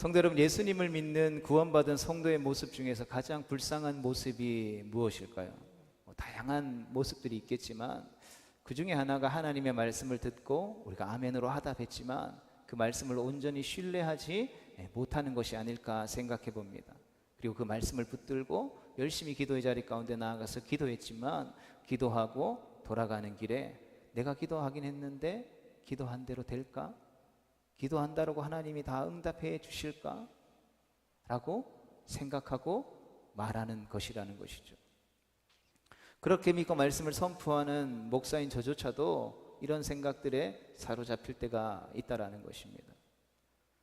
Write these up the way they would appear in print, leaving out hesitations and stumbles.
성도 여러분, 예수님을 믿는 구원받은 성도의 모습 중에서 가장 불쌍한 모습이 무엇일까요? 다양한 모습들이 있겠지만 그 중에 하나가 하나님의 말씀을 듣고 우리가 아멘으로 하답했지만 그 말씀을 온전히 신뢰하지 못하는 것이 아닐까 생각해 봅니다. 그리고 그 말씀을 붙들고 열심히 기도의 자리 가운데 나아가서 기도했지만 기도하고 돌아가는 길에 내가 기도하긴 했는데 기도한 대로 될까? 기도한다라고 하나님이 다 응답해 주실까? 라고 생각하고 말하는 것이라는 것이죠. 그렇게 믿고 말씀을 선포하는 목사인 저조차도 이런 생각들에 사로잡힐 때가 있다라는 것입니다.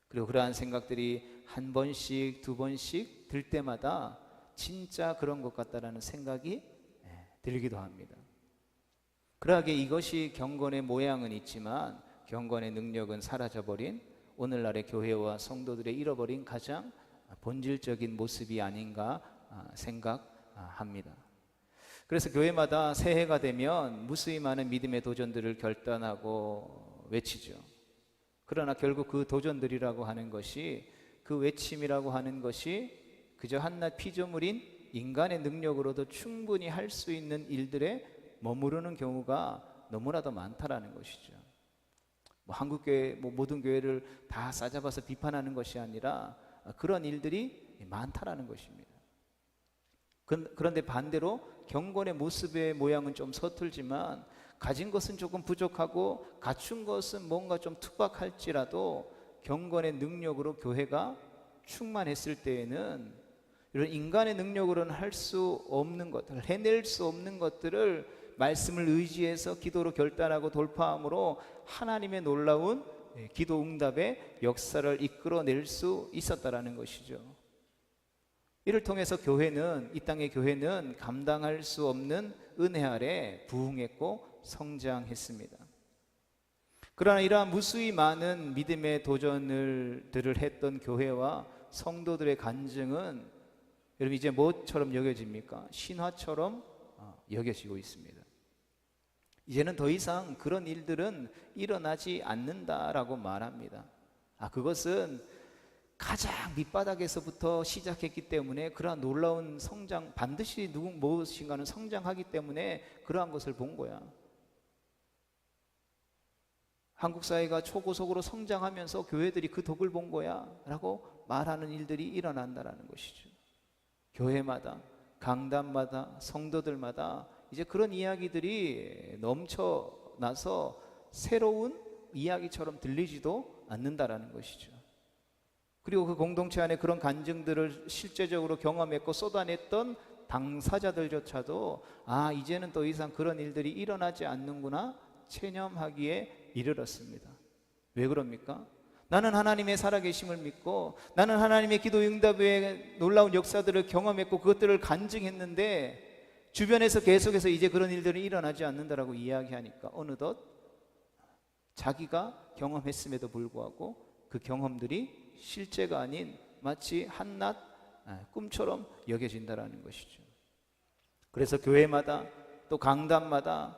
그리고 그러한 생각들이 한 번씩 두 번씩 들 때마다 진짜 그런 것 같다라는 생각이 들기도 합니다. 그러하게 이것이 경건의 모양은 있지만 경건의 능력은 사라져버린 오늘날의 교회와 성도들의 잃어버린 가장 본질적인 모습이 아닌가 생각합니다. 그래서 교회마다 새해가 되면 무수히 많은 믿음의 도전들을 결단하고 외치죠. 그러나 결국 그 도전들이라고 하는 것이, 그 외침이라고 하는 것이 그저 한낱 피조물인 인간의 능력으로도 충분히 할 수 있는 일들에 머무르는 경우가 너무나도 많다라는 것이죠. 한국교회 모든 교회를 다 싸잡아서 비판하는 것이 아니라 그런 일들이 많다라는 것입니다. 그런데 반대로 경건의 모습의 모양은 좀 서툴지만 가진 것은 조금 부족하고 갖춘 것은 뭔가 좀 투박할지라도 경건의 능력으로 교회가 충만했을 때에는 이런 인간의 능력으로는 할 수 없는 것들, 해낼 수 없는 것들을 말씀을 의지해서 기도로 결단하고 돌파함으로 하나님의 놀라운 기도 응답의 역사를 이끌어낼 수 있었다라는 것이죠. 이를 통해서 교회는, 이 땅의 교회는 감당할 수 없는 은혜 아래 부흥했고 성장했습니다. 그러나 이러한 무수히 많은 믿음의 도전들을 했던 교회와 성도들의 간증은 여러분 이제 뭐처럼 여겨집니까? 신화처럼 여겨지고 있습니다. 이제는 더 이상 그런 일들은 일어나지 않는다라고 말합니다. 그것은 가장 밑바닥에서부터 시작했기 때문에 그러한 놀라운 성장, 반드시 무엇인가는 성장하기 때문에 그러한 것을 본 거야. 한국 사회가 초고속으로 성장하면서 교회들이 그 덕을 본 거야 라고 말하는 일들이 일어난다라는 것이죠. 교회마다, 강단마다, 성도들마다 이제 그런 이야기들이 넘쳐나서 새로운 이야기처럼 들리지도 않는다라는 것이죠. 그리고 그 공동체 안에 그런 간증들을 실제적으로 경험했고 쏟아냈던 당사자들조차도 이제는 더 이상 그런 일들이 일어나지 않는구나 체념하기에 이르렀습니다. 왜 그럽니까? 나는 하나님의 살아계심을 믿고 나는 하나님의 기도 응답의 놀라운 역사들을 경험했고 그것들을 간증했는데 주변에서 계속해서 이제 그런 일들이 일어나지 않는다라고 이야기하니까 어느덧 자기가 경험했음에도 불구하고 그 경험들이 실제가 아닌 마치 한낱 꿈처럼 여겨진다라는 것이죠. 그래서 교회마다 또 강단마다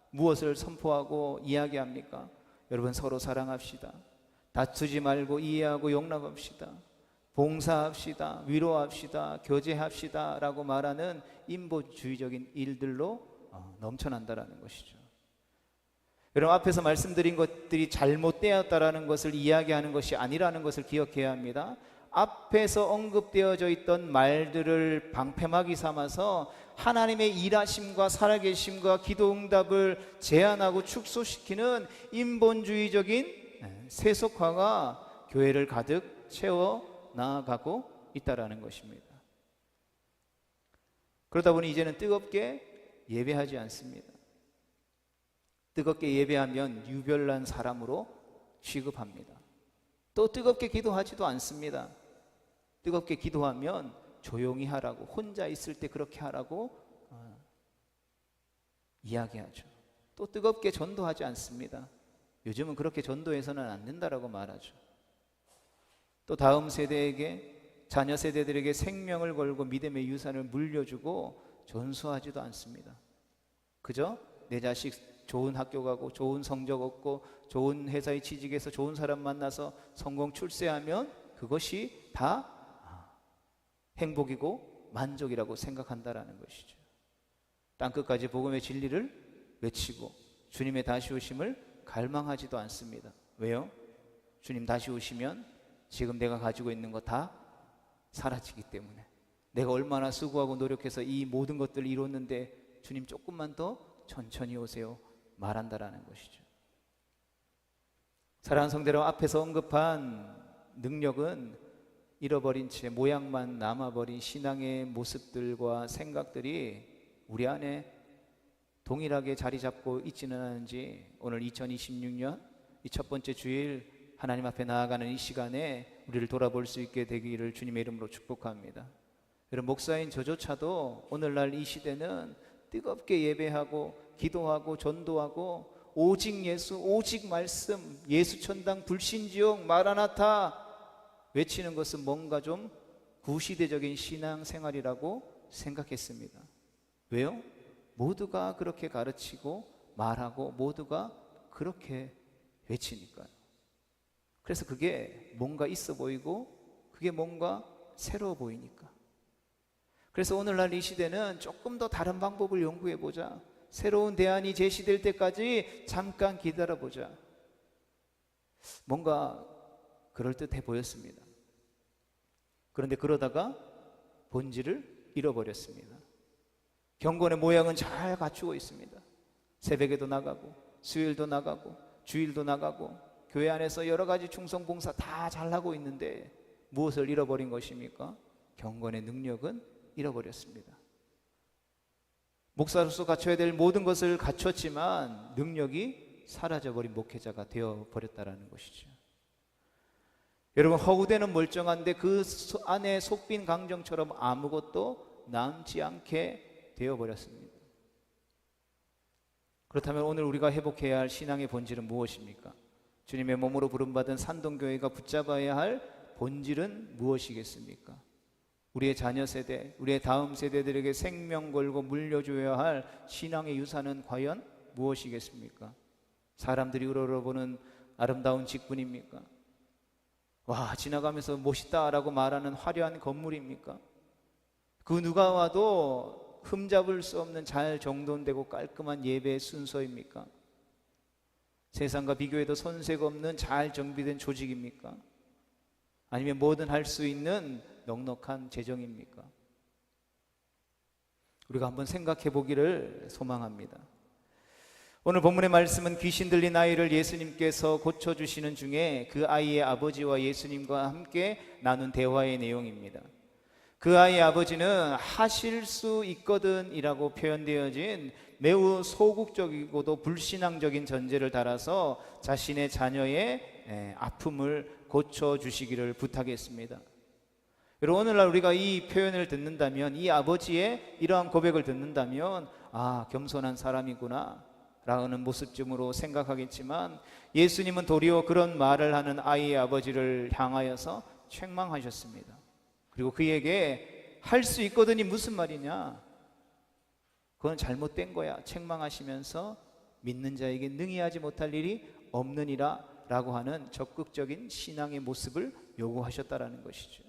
무엇을 선포하고 이야기합니까? 여러분 서로 사랑합시다. 다투지 말고 이해하고 용납합시다. 봉사합시다. 위로합시다. 교제합시다 라고 말하는 인본주의적인 일들로 넘쳐난다라는 것이죠. 여러분 앞에서 말씀드린 것들이 잘못되었다라는 것을 이야기하는 것이 아니라는 것을 기억해야 합니다. 앞에서 언급되어져 있던 말들을 방패막이 삼아서 하나님의 일하심과 살아계심과 기도 응답을 제한하고 축소시키는 인본주의적인 세속화가 교회를 가득 채워 나아가고 있다라는 것입니다. 그러다 보니 이제는 뜨겁게 예배하지 않습니다. 뜨겁게 예배하면 유별난 사람으로 취급합니다. 또 뜨겁게 기도하지도 않습니다. 뜨겁게 기도하면 조용히 하라고, 혼자 있을 때 그렇게 하라고 이야기하죠. 또 뜨겁게 전도하지 않습니다. 요즘은 그렇게 전도해서는 안 된다라고 말하죠. 또 다음 세대에게, 자녀 세대들에게 생명을 걸고 믿음의 유산을 물려주고 전수하지도 않습니다. 그저 내 자식 좋은 학교 가고 좋은 성적 얻고 좋은 회사에 취직해서 좋은 사람 만나서 성공 출세하면 그것이 다 행복이고 만족이라고 생각한다라는 것이죠. 땅끝까지 복음의 진리를 외치고 주님의 다시 오심을 갈망하지도 않습니다. 왜요? 주님 다시 오시면 지금 내가 가지고 있는 거 다 사라지기 때문에, 내가 얼마나 수고하고 노력해서 이 모든 것들을 이뤘는데 주님 조금만 더 천천히 오세요 말한다라는 것이죠. 사랑하는 성대로 앞에서 언급한 능력은 잃어버린 채 모양만 남아버린 신앙의 모습들과 생각들이 우리 안에 동일하게 자리 잡고 있지는 않은지, 오늘 2026년 이 첫 번째 주일 하나님 앞에 나아가는 이 시간에 우리를 돌아볼 수 있게 되기를 주님의 이름으로 축복합니다. 여러분, 목사인 저조차도 오늘날 이 시대는 뜨겁게 예배하고 기도하고 전도하고 오직 예수, 오직 말씀, 예수 천당, 불신지옥, 마라나타 외치는 것은 뭔가 좀 구시대적인 신앙생활이라고 생각했습니다. 왜요? 모두가 그렇게 가르치고 말하고 모두가 그렇게 외치니까요. 그래서 그게 뭔가 있어 보이고 그게 뭔가 새로워 보이니까. 그래서 오늘날 이 시대는 조금 더 다른 방법을 연구해 보자, 새로운 대안이 제시될 때까지 잠깐 기다려 보자, 뭔가 그럴듯해 보였습니다. 그런데 그러다가 본질을 잃어버렸습니다. 경건의 모양은 잘 갖추고 있습니다. 새벽에도 나가고 수요일도 나가고 주일도 나가고 교회 안에서 여러 가지 충성봉사 다 잘하고 있는데 무엇을 잃어버린 것입니까? 경건의 능력은 잃어버렸습니다. 목사로서 갖춰야 될 모든 것을 갖췄지만 능력이 사라져버린 목회자가 되어버렸다는 것이죠. 여러분, 허구대는 멀쩡한데 그 안에 속빈 강정처럼 아무것도 남지 않게 되어버렸습니다. 그렇다면 오늘 우리가 회복해야 할 신앙의 본질은 무엇입니까? 주님의 몸으로 부름받은 산동교회가 붙잡아야 할 본질은 무엇이겠습니까? 우리의 자녀 세대, 우리의 다음 세대들에게 생명 걸고 물려줘야 할 신앙의 유산은 과연 무엇이겠습니까? 사람들이 우러러보는 아름다운 직분입니까? 와, 지나가면서 멋있다라고 말하는 화려한 건물입니까? 그 누가 와도 흠잡을 수 없는 잘 정돈되고 깔끔한 예배의 순서입니까? 세상과 비교해도 손색 없는 잘 정비된 조직입니까? 아니면 뭐든 할 수 있는 넉넉한 재정입니까? 우리가 한번 생각해 보기를 소망합니다. 오늘 본문의 말씀은 귀신 들린 아이를 예수님께서 고쳐주시는 중에 그 아이의 아버지와 예수님과 함께 나눈 대화의 내용입니다. 그 아이의 아버지는 하실 수 있거든 이라고 표현되어진 매우 소극적이고도 불신앙적인 전제를 달아서 자신의 자녀의 아픔을 고쳐주시기를 부탁했습니다. 여러분, 오늘날 우리가 이 표현을 듣는다면, 이 아버지의 이러한 고백을 듣는다면, 아, 겸손한 사람이구나 라는 모습쯤으로 생각하겠지만, 예수님은 도리어 그런 말을 하는 아이의 아버지를 향하여서 책망하셨습니다. 그리고 그에게 할 수 있거든이 무슨 말이냐, 그건 잘못된 거야 책망하시면서 믿는 자에게 능히 하지 못할 일이 없느니라 라고 하는 적극적인 신앙의 모습을 요구하셨다라는 것이죠.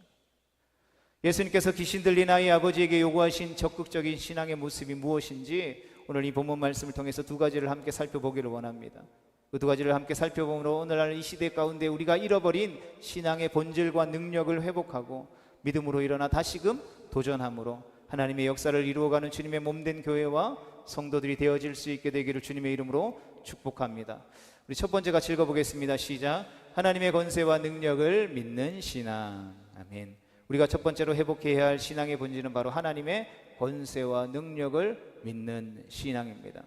예수님께서 귀신 들린 아이 아버지에게 요구하신 적극적인 신앙의 모습이 무엇인지 오늘 이 본문 말씀을 통해서 두 가지를 함께 살펴보기를 원합니다. 그 두 가지를 함께 살펴보므로 오늘날 이 시대 가운데 우리가 잃어버린 신앙의 본질과 능력을 회복하고 믿음으로 일어나 다시금 도전함으로 하나님의 역사를 이루어가는 주님의 몸된 교회와 성도들이 되어질 수 있게 되기를 주님의 이름으로 축복합니다. 우리 첫 번째 같이 읽어보겠습니다. 시작. 하나님의 권세와 능력을 믿는 신앙. 아멘. 우리가 첫 번째로 회복해야 할 신앙의 본질은 바로 하나님의 권세와 능력을 믿는 신앙입니다.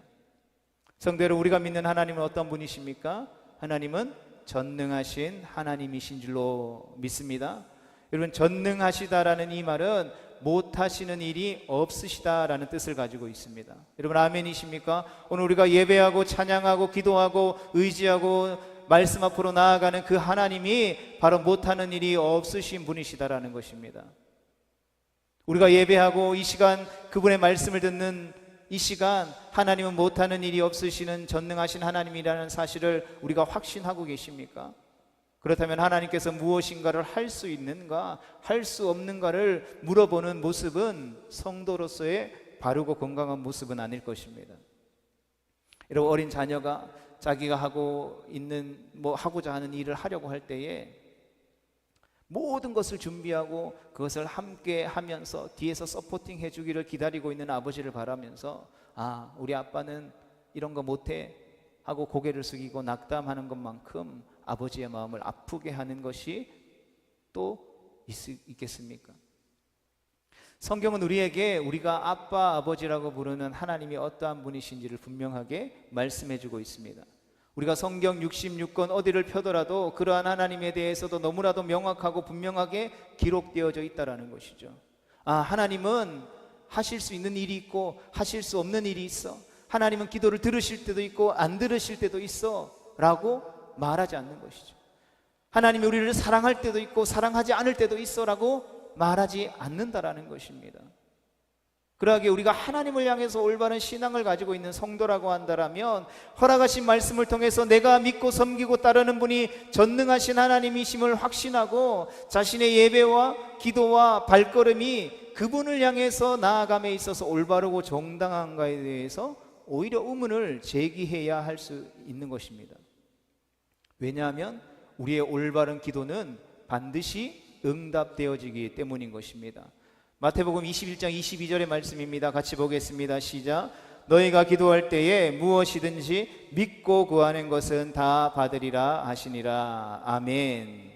성대로 우리가 믿는 하나님은 어떤 분이십니까? 하나님은 전능하신 하나님이신 줄로 믿습니다. 여러분, 전능하시다라는 이 말은 못하시는 일이 없으시다라는 뜻을 가지고 있습니다. 여러분, 아멘이십니까? 오늘 우리가 예배하고 찬양하고 기도하고 의지하고 말씀 앞으로 나아가는 그 하나님이 바로 못하는 일이 없으신 분이시다라는 것입니다. 우리가 예배하고 이 시간 그분의 말씀을 듣는 이 시간, 하나님은 못하는 일이 없으시는 전능하신 하나님이라는 사실을 우리가 확신하고 계십니까? 그렇다면 하나님께서 무엇인가를 할 수 있는가, 할 수 없는가를 물어보는 모습은 성도로서의 바르고 건강한 모습은 아닐 것입니다. 여러분, 어린 자녀가 자기가 하고자 하는 일을 하려고 할 때에 모든 것을 준비하고 그것을 함께 하면서 뒤에서 서포팅 해주기를 기다리고 있는 아버지를 바라면서, 아, 우리 아빠는 이런 거 못해 하고 고개를 숙이고 낙담하는 것만큼 아버지의 마음을 아프게 하는 것이 또 있겠습니까? 성경은 우리에게 우리가 아빠, 아버지라고 부르는 하나님이 어떠한 분이신지를 분명하게 말씀해주고 있습니다. 우리가 성경 66권 어디를 펴더라도 그러한 하나님에 대해서도 너무나도 명확하고 분명하게 기록되어져 있다는 것이죠. 아, 하나님은 하실 수 있는 일이 있고 하실 수 없는 일이 있어. 하나님은 기도를 들으실 때도 있고 안 들으실 때도 있어 라고 말하지 않는 것이죠. 하나님이 우리를 사랑할 때도 있고 사랑하지 않을 때도 있어 라고 말하지 않는다라는 것입니다. 그러하게 우리가 하나님을 향해서 올바른 신앙을 가지고 있는 성도라고 한다면, 허락하신 말씀을 통해서 내가 믿고 섬기고 따르는 분이 전능하신 하나님이심을 확신하고 자신의 예배와 기도와 발걸음이 그분을 향해서 나아감에 있어서 올바르고 정당한가에 대해서 오히려 의문을 제기해야 할 수 있는 것입니다. 왜냐하면 우리의 올바른 기도는 반드시 응답되어지기 때문인 것입니다. 마태복음 21장 22절의 말씀입니다. 같이 보겠습니다. 시작. 너희가 기도할 때에 무엇이든지 믿고 구하는 것은 다 받으리라 하시니라. 아멘.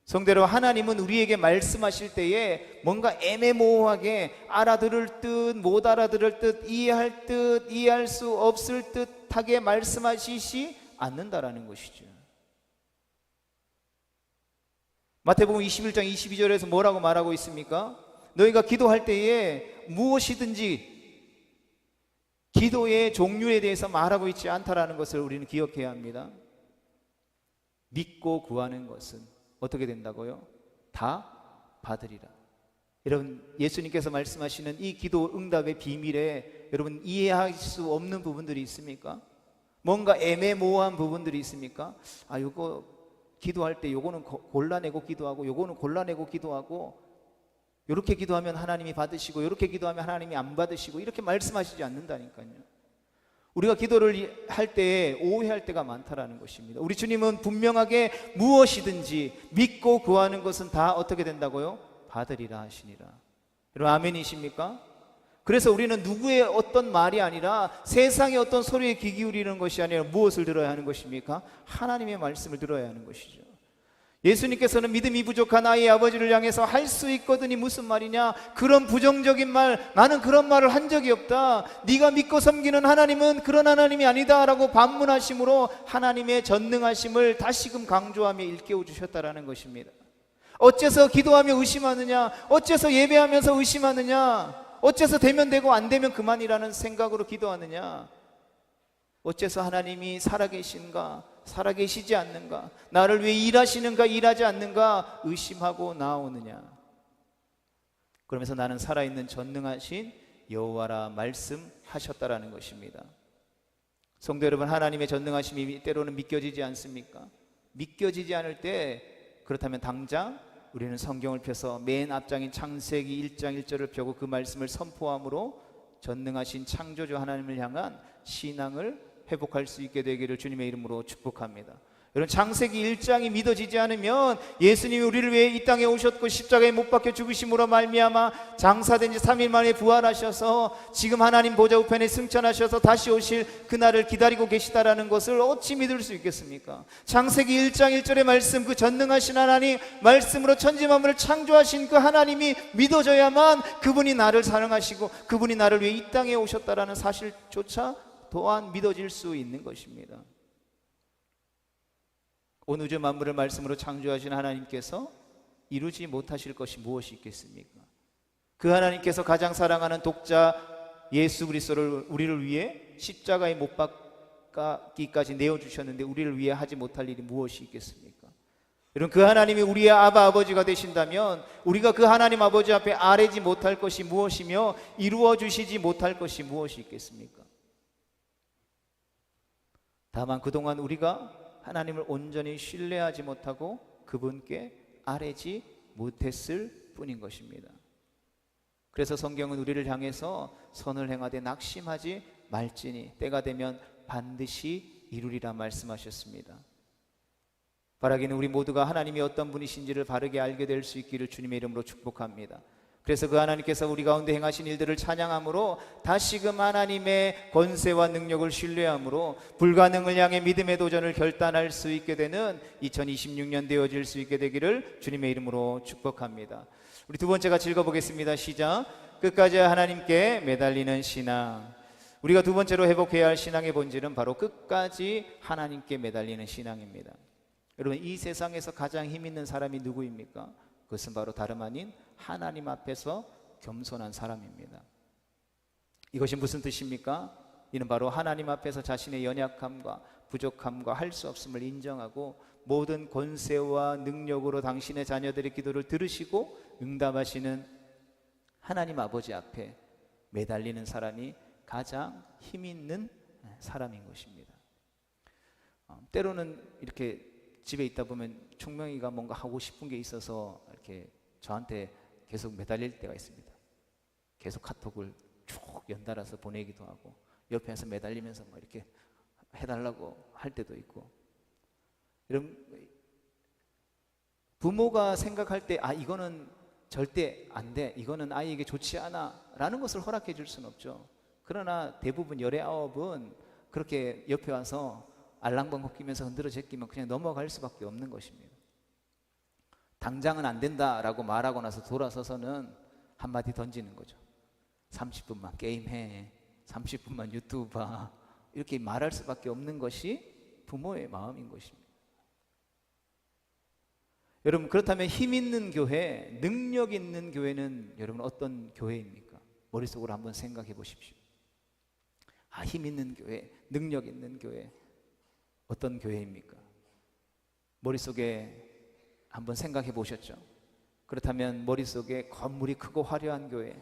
성대로 하나님은 우리에게 말씀하실 때에 뭔가 애매모호하게 알아들을 듯 못 알아들을 듯 이해할 수 없을 듯하게 말씀하시지 않는다라는 것이죠. 마태복음 21장 22절에서 뭐라고 말하고 있습니까? 너희가 기도할 때에 무엇이든지, 기도의 종류에 대해서 말하고 있지 않다라는 것을 우리는 기억해야 합니다. 믿고 구하는 것은 어떻게 된다고요? 다 받으리라. 여러분, 예수님께서 말씀하시는 이 기도 응답의 비밀에 여러분 이해할 수 없는 부분들이 있습니까? 뭔가 애매모호한 부분들이 있습니까? 아, 이거 기도할 때 요거는 골라내고 기도하고 요거는 골라내고 기도하고, 이렇게 기도하면 하나님이 받으시고 이렇게 기도하면 하나님이 안 받으시고, 이렇게 말씀하시지 않는다니까요. 우리가 기도를 할 때에 오해할 때가 많다라는 것입니다. 우리 주님은 분명하게 무엇이든지 믿고 구하는 것은 다 어떻게 된다고요? 받으리라 하시니라. 여러분, 아멘이십니까? 그래서 우리는 누구의 어떤 말이 아니라 세상의 어떤 소리에 귀 기울이는 것이 아니라 무엇을 들어야 하는 것입니까? 하나님의 말씀을 들어야 하는 것이죠. 예수님께서는 믿음이 부족한 아이의 아버지를 향해서 할 수 있거든이 무슨 말이냐? 그런 부정적인 말, 나는 그런 말을 한 적이 없다. 네가 믿고 섬기는 하나님은 그런 하나님이 아니다 라고 반문하심으로 하나님의 전능하심을 다시금 강조하며 일깨워 주셨다라는 것입니다. 어째서 기도하며 의심하느냐? 어째서 예배하면서 의심하느냐? 어째서 되면 되고 안 되면 그만이라는 생각으로 기도하느냐? 어째서 하나님이 살아계신가? 살아계시지 않는가? 나를 위해 일하시는가? 일하지 않는가? 의심하고 나오느냐? 그러면서 나는 살아있는 전능하신 여호와라 말씀하셨다라는 것입니다. 성도 여러분, 하나님의 전능하심이 때로는 믿겨지지 않습니까? 믿겨지지 않을 때, 그렇다면 당장 우리는 성경을 펴서 맨 앞장인 창세기 1장 1절을 펴고 그 말씀을 선포함으로 전능하신 창조주 하나님을 향한 신앙을 회복할 수 있게 되기를 주님의 이름으로 축복합니다. 여러분, 창세기 1장이 믿어지지 않으면 예수님이 우리를 위해 이 땅에 오셨고 십자가에 못 박혀 죽으심으로 말미암아 장사된 지 3일 만에 부활하셔서 지금 하나님 보좌 우편에 승천하셔서 다시 오실 그날을 기다리고 계시다라는 것을 어찌 믿을 수 있겠습니까? 창세기 1장 1절의 말씀, 그 전능하신 하나님 말씀으로 천지 만물을 창조하신 그 하나님이 믿어져야만 그분이 나를 사랑하시고 그분이 나를 위해 이 땅에 오셨다라는 사실조차 또한 믿어질 수 있는 것입니다. 온 우주 만물을 말씀으로 창조하신 하나님께서 이루지 못하실 것이 무엇이 있겠습니까? 그 하나님께서 가장 사랑하는 독자 예수 그리스도를 우리를 위해 십자가에 못 박기까지 내어주셨는데 우리를 위해 하지 못할 일이 무엇이 있겠습니까? 여러분, 그 하나님이 우리의 아바 아버지가 되신다면 우리가 그 하나님 아버지 앞에 아뢰지 못할 것이 무엇이며 이루어 주시지 못할 것이 무엇이 있겠습니까? 다만 그동안 우리가 하나님을 온전히 신뢰하지 못하고 그분께 아뢰지 못했을 뿐인 것입니다. 그래서 성경은 우리를 향해서 선을 행하되 낙심하지 말지니 때가 되면 반드시 이루리라 말씀하셨습니다. 바라기는 우리 모두가 하나님이 어떤 분이신지를 바르게 알게 될 수 있기를 주님의 이름으로 축복합니다. 그래서 그 하나님께서 우리 가운데 행하신 일들을 찬양함으로 다시금 하나님의 권세와 능력을 신뢰함으로 불가능을 향해 믿음의 도전을 결단할 수 있게 되는 2026년 되어질 수 있게 되기를 주님의 이름으로 축복합니다. 우리 두 번째 같이 읽어보겠습니다. 시작. 끝까지 하나님께 매달리는 신앙. 우리가 두 번째로 회복해야 할 신앙의 본질은 바로 끝까지 하나님께 매달리는 신앙입니다. 여러분, 이 세상에서 가장 힘 있는 사람이 누구입니까? 그것은 바로 다름 아닌 하나님 앞에서 겸손한 사람입니다. 이것이 무슨 뜻입니까? 이는 바로 하나님 앞에서 자신의 연약함과 부족함과 할 수 없음을 인정하고 모든 권세와 능력으로 당신의 자녀들의 기도를 들으시고 응답하시는 하나님 아버지 앞에 매달리는 사람이 가장 힘 있는 사람인 것입니다. 때로는 이렇게 집에 있다 보면 총명이가 뭔가 하고 싶은 게 있어서 이렇게 저한테 계속 매달릴 때가 있습니다. 계속 카톡을 쭉 연달아서 보내기도 하고 옆에서 매달리면서 뭐 이렇게 해달라고 할 때도 있고. 이런 부모가 생각할 때 이거는 절대 안 돼, 이거는 아이에게 좋지 않아 라는 것을 허락해 줄 수는 없죠. 그러나 대부분 19은 그렇게 옆에 와서 알랑방귀 끼면서 흔들어 제끼면 그냥 넘어갈 수밖에 없는 것입니다. 당장은 안 된다라고 말하고 나서 돌아서서는 한마디 던지는 거죠. 30분만 게임해, 30분만 유튜브 봐, 이렇게 말할 수밖에 없는 것이 부모의 마음인 것입니다. 여러분, 그렇다면 힘 있는 교회, 능력 있는 교회는 여러분 어떤 교회입니까? 머릿속으로 한번 생각해 보십시오. 힘 있는 교회, 능력 있는 교회, 어떤 교회입니까? 머릿속에 한번 생각해 보셨죠? 그렇다면 머릿속에 건물이 크고 화려한 교회,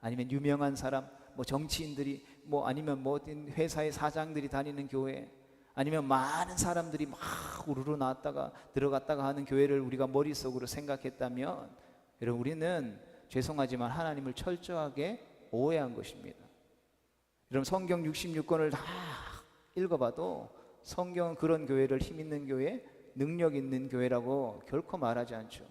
아니면 유명한 사람, 뭐 정치인들이, 뭐 아니면 뭐 회사의 사장들이 다니는 교회, 아니면 많은 사람들이 막 우르르 나왔다가 들어갔다가 하는 교회를 우리가 머릿속으로 생각했다면, 여러분, 우리는 죄송하지만 하나님을 철저하게 오해한 것입니다. 여러분, 성경 66권을 다 읽어봐도 성경은 그런 교회를 힘 있는 교회, 능력 있는 교회라고 결코 말하지 않죠.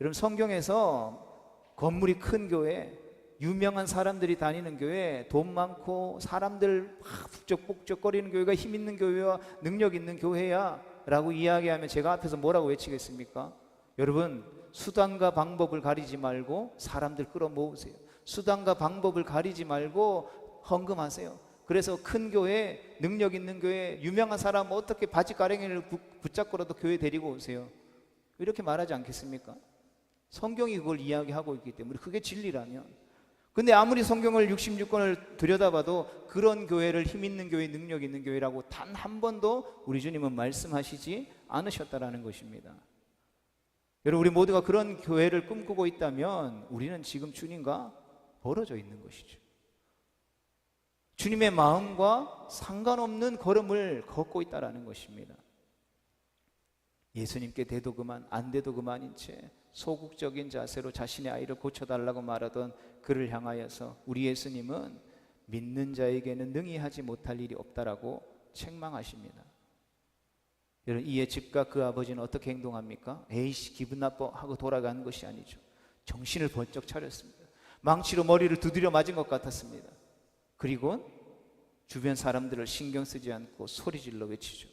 여러분, 성경에서 건물이 큰 교회, 유명한 사람들이 다니는 교회, 돈 많고 사람들 막 북적북적거리는 교회가 힘 있는 교회와 능력 있는 교회야 라고 이야기하면 제가 앞에서 뭐라고 외치겠습니까? 여러분, 수단과 방법을 가리지 말고 사람들 끌어모으세요. 수단과 방법을 가리지 말고 헌금하세요. 그래서 큰 교회, 능력 있는 교회, 유명한 사람 어떻게 바지가랭이를 붙잡고라도 교회 데리고 오세요. 이렇게 말하지 않겠습니까? 성경이 그걸 이야기하고 있기 때문에, 그게 진리라면. 근데 아무리 성경을 66권을 들여다봐도 그런 교회를 힘 있는 교회, 능력 있는 교회라고 단 한 번도 우리 주님은 말씀하시지 않으셨다라는 것입니다. 여러분, 우리 모두가 그런 교회를 꿈꾸고 있다면 우리는 지금 주님과 벌어져 있는 것이죠. 주님의 마음과 상관없는 걸음을 걷고 있다라는 것입니다. 예수님께 돼도 그만, 안 돼도 그만인 채 소극적인 자세로 자신의 아이를 고쳐달라고 말하던 그를 향하여서 우리 예수님은 믿는 자에게는 능히 하지 못할 일이 없다라고 책망하십니다. 여러분, 이에 즉각 그 아버지는 어떻게 행동합니까? 에이씨 기분 나빠 하고 돌아가는 것이 아니죠. 정신을 번쩍 차렸습니다. 망치로 머리를 두드려 맞은 것 같았습니다. 그리고 주변 사람들을 신경 쓰지 않고 소리질러 외치죠.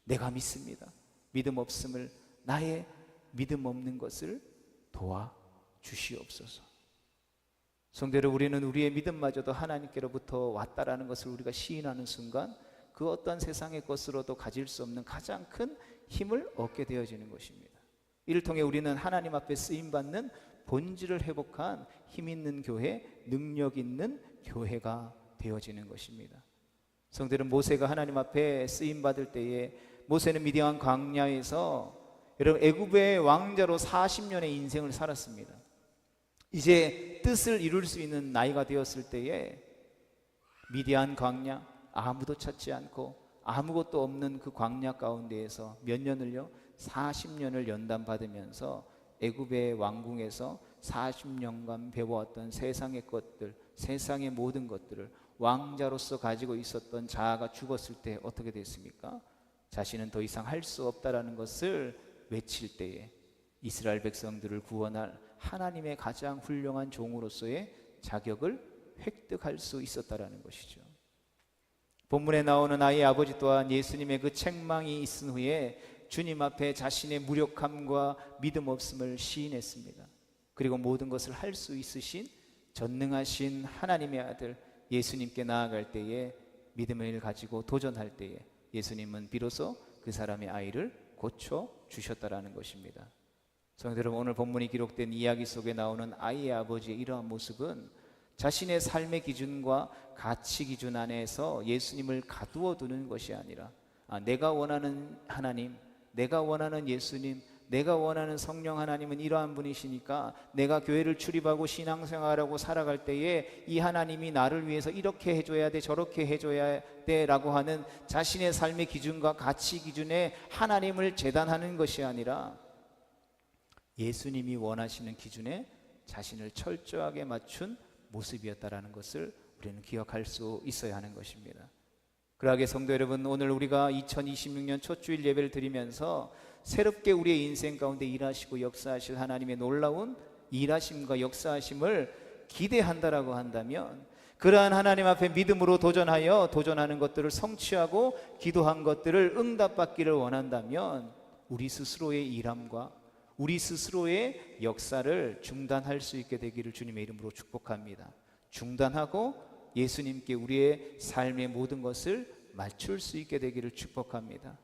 내가 믿습니다. 믿음 없음을, 나의 믿음 없는 것을 도와주시옵소서. 성도들, 우리는 우리의 믿음마저도 하나님께로부터 왔다라는 것을 우리가 시인하는 순간 그 어떤 세상의 것으로도 가질 수 없는 가장 큰 힘을 얻게 되어지는 것입니다. 이를 통해 우리는 하나님 앞에 쓰임받는 본질을 회복한 힘 있는 교회, 능력 있는 교회가 되어지는 것입니다. 성도들은 모세가 하나님 앞에 쓰임받을 때에 모세는 미디안 광야에서 여러분 애굽의 왕자로 40년의 인생을 살았습니다. 이제 뜻을 이룰 수 있는 나이가 되었을 때에 미디안 광야, 아무도 찾지 않고 아무것도 없는 그 광야 가운데에서 몇 년을요? 40년을 연단받으면서 애굽의 왕궁에서 40년간 배워왔던 세상의 것들, 세상의 모든 것들을 왕자로서 가지고 있었던 자아가 죽었을 때 어떻게 됐습니까? 자신은 더 이상 할 수 없다라는 것을 외칠 때에 이스라엘 백성들을 구원할 하나님의 가장 훌륭한 종으로서의 자격을 획득할 수 있었다라는 것이죠. 본문에 나오는 아이의 아버지 또한 예수님의 그 책망이 있은 후에 주님 앞에 자신의 무력함과 믿음 없음을 시인했습니다. 그리고 모든 것을 할 수 있으신 전능하신 하나님의 아들 예수님께 나아갈 때에 믿음을 가지고 도전할 때에 예수님은 비로소 그 사람의 아이를 고쳐 주셨다라는 것입니다. 성도 여러분, 오늘 본문이 기록된 이야기 속에 나오는 아이의 아버지의 이러한 모습은 자신의 삶의 기준과 가치 기준 안에서 예수님을 가두어 두는 것이 아니라 내가 원하는 하나님, 내가 원하는 예수님, 내가 원하는 성령 하나님은 이러한 분이시니까 내가 교회를 출입하고 신앙생활하고 살아갈 때에 이 하나님이 나를 위해서 이렇게 해줘야 돼, 저렇게 해줘야 돼 라고 하는 자신의 삶의 기준과 가치 기준에 하나님을 재단하는 것이 아니라 예수님이 원하시는 기준에 자신을 철저하게 맞춘 모습이었다라는 것을 우리는 기억할 수 있어야 하는 것입니다. 그러하게 성도 여러분, 오늘 우리가 2026년 첫 주일 예배를 드리면서 새롭게 우리의 인생 가운데 일하시고 역사하실 하나님의 놀라운 일하심과 역사하심을 기대한다라고 한다면, 그러한 하나님 앞에 믿음으로 도전하는 것들을 성취하고 기도한 것들을 응답받기를 원한다면 우리 스스로의 일함과 우리 스스로의 역사를 중단할 수 있게 되기를 주님의 이름으로 축복합니다. 중단하고 예수님께 우리의 삶의 모든 것을 맞출 수 있게 되기를 축복합니다.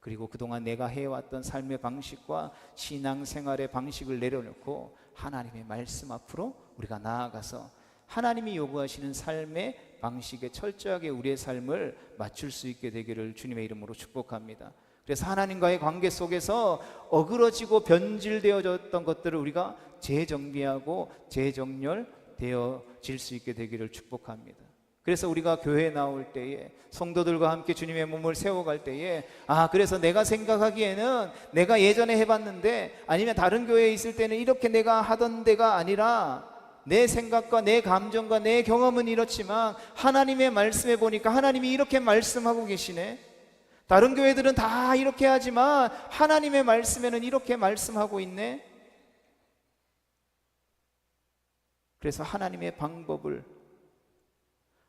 그리고 그동안 내가 해왔던 삶의 방식과 신앙생활의 방식을 내려놓고 하나님의 말씀 앞으로 우리가 나아가서 하나님이 요구하시는 삶의 방식에 철저하게 우리의 삶을 맞출 수 있게 되기를 주님의 이름으로 축복합니다. 그래서 하나님과의 관계 속에서 어그러지고 변질되어졌던 것들을 우리가 재정비하고 재정렬되어질 수 있게 되기를 축복합니다. 그래서 우리가 교회에 나올 때에 성도들과 함께 주님의 몸을 세워갈 때에 그래서 내가 생각하기에는 내가 예전에 해봤는데, 아니면 다른 교회에 있을 때는 이렇게 내가 하던 데가 아니라 내 생각과 내 감정과 내 경험은 이렇지만 하나님의 말씀에 보니까 하나님이 이렇게 말씀하고 계시네. 다른 교회들은 다 이렇게 하지만 하나님의 말씀에는 이렇게 말씀하고 있네. 그래서 하나님의 방법을,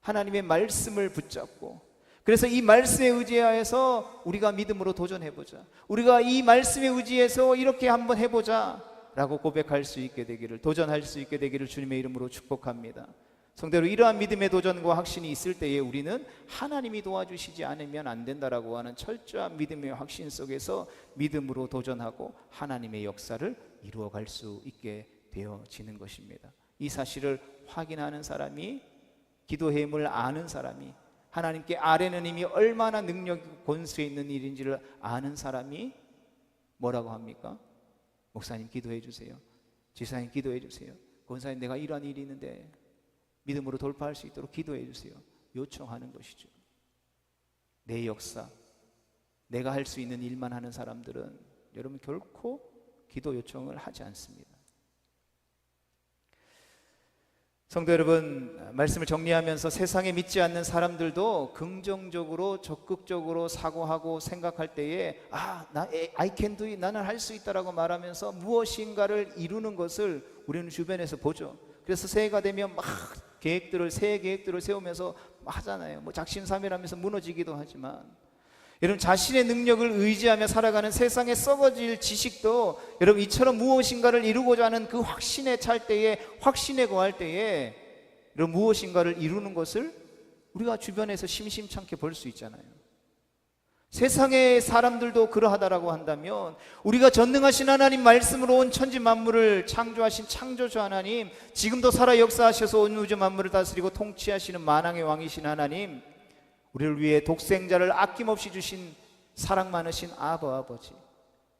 하나님의 말씀을 붙잡고, 그래서 이 말씀에 의지하여서 우리가 믿음으로 도전해보자, 우리가 이 말씀에 의지해서 이렇게 한번 해보자 라고 고백할 수 있게 되기를, 도전할 수 있게 되기를 주님의 이름으로 축복합니다. 성대로 이러한 믿음의 도전과 확신이 있을 때에 우리는 하나님이 도와주시지 않으면 안 된다라고 하는 철저한 믿음의 확신 속에서 믿음으로 도전하고 하나님의 역사를 이루어갈 수 있게 되어지는 것입니다. 이 사실을 확인하는 사람이, 기도의 힘을 아는 사람이, 하나님께 아뢰는 힘이 얼마나 능력 권수에 있는 일인지를 아는 사람이 뭐라고 합니까? 목사님 기도해 주세요, 지사님 기도해 주세요, 권사님 내가 이러한 일이 있는데 믿음으로 돌파할 수 있도록 기도해 주세요, 요청하는 것이죠. 내 역사, 내가 할 수 있는 일만 하는 사람들은 여러분 결코 기도 요청을 하지 않습니다. 성도 여러분, 말씀을 정리하면서 세상에 믿지 않는 사람들도 긍정적으로 적극적으로 사고하고 생각할 때에 I can do it, 나는 할 수 있다라고 말하면서 무엇인가를 이루는 것을 우리는 주변에서 보죠. 그래서 새해가 되면 막 새해 계획들을 세우면서 하잖아요. 작심삼일하면서 무너지기도 하지만, 여러분 자신의 능력을 의지하며 살아가는 세상에 썩어질 지식도 여러분 이처럼 무엇인가를 이루고자 하는 그 확신에 찰 때에, 확신에 거할 때에 여러분 무엇인가를 이루는 것을 우리가 주변에서 심심찮게 볼 수 있잖아요. 세상의 사람들도 그러하다라고 한다면 우리가 전능하신 하나님 말씀으로 온 천지 만물을 창조하신 창조주 하나님, 지금도 살아 역사하셔서 온 우주 만물을 다스리고 통치하시는 만왕의 왕이신 하나님, 우리를 위해 독생자를 아낌없이 주신 사랑 많으신 아버지,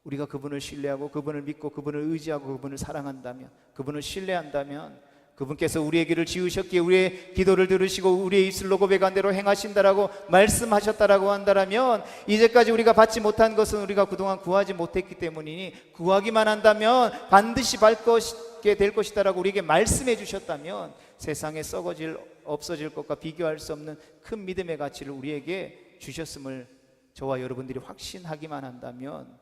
우리가 그분을 신뢰하고 그분을 믿고 그분을 의지하고 그분을 사랑한다면, 그분을 신뢰한다면 그분께서 우리의 길을 지으셨기에 우리의 기도를 들으시고 우리의 입술로 고백한 대로 행하신다라고 말씀하셨다라고 한다면, 이제까지 우리가 받지 못한 것은 우리가 그동안 구하지 못했기 때문이니 구하기만 한다면 반드시 받게 될 것이다라고 우리에게 말씀해 주셨다면, 세상에 썩어질 없어질 것과 비교할 수 없는 큰 믿음의 가치를 우리에게 주셨음을 저와 여러분들이 확신하기만 한다면,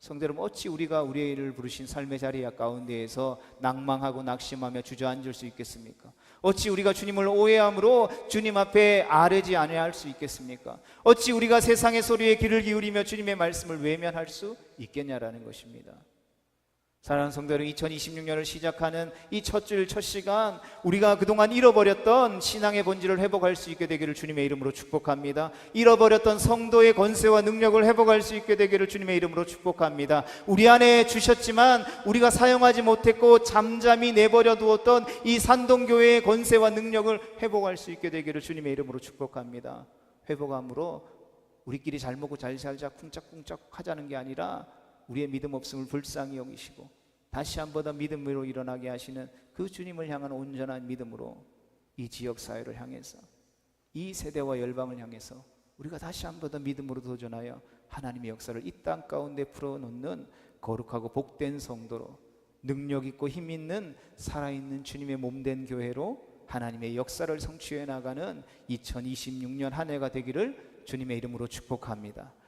성도 여러분, 어찌 우리가 우리의 일을 부르신 삶의 자리 가운데에서 낭망하고 낙심하며 주저앉을 수 있겠습니까? 어찌 우리가 주님을 오해함으로 주님 앞에 아뢰지 아니할 수 있겠습니까? 어찌 우리가 세상의 소리에 귀를 기울이며 주님의 말씀을 외면할 수 있겠냐라는 것입니다. 사랑하는 성도 여러분, 2026년을 시작하는 이 첫 주일 첫 시간, 우리가 그동안 잃어버렸던 신앙의 본질을 회복할 수 있게 되기를 주님의 이름으로 축복합니다. 잃어버렸던 성도의 권세와 능력을 회복할 수 있게 되기를 주님의 이름으로 축복합니다. 우리 안에 주셨지만 우리가 사용하지 못했고 잠잠히 내버려 두었던 이 산동교회의 권세와 능력을 회복할 수 있게 되기를 주님의 이름으로 축복합니다. 회복함으로 우리끼리 잘 먹고 잘 살자 쿵짝쿵짝 하자는 게 아니라, 우리의 믿음 없음을 불쌍히 여기시고 다시 한 번 더 믿음으로 일어나게 하시는 그 주님을 향한 온전한 믿음으로 이 지역 사회를 향해서, 이 세대와 열방을 향해서 우리가 다시 한 번 더 믿음으로 도전하여 하나님의 역사를 이 땅 가운데 풀어놓는 거룩하고 복된 성도로, 능력 있고 힘 있는 살아있는 주님의 몸된 교회로 하나님의 역사를 성취해 나가는 2026년 한 해가 되기를 주님의 이름으로 축복합니다.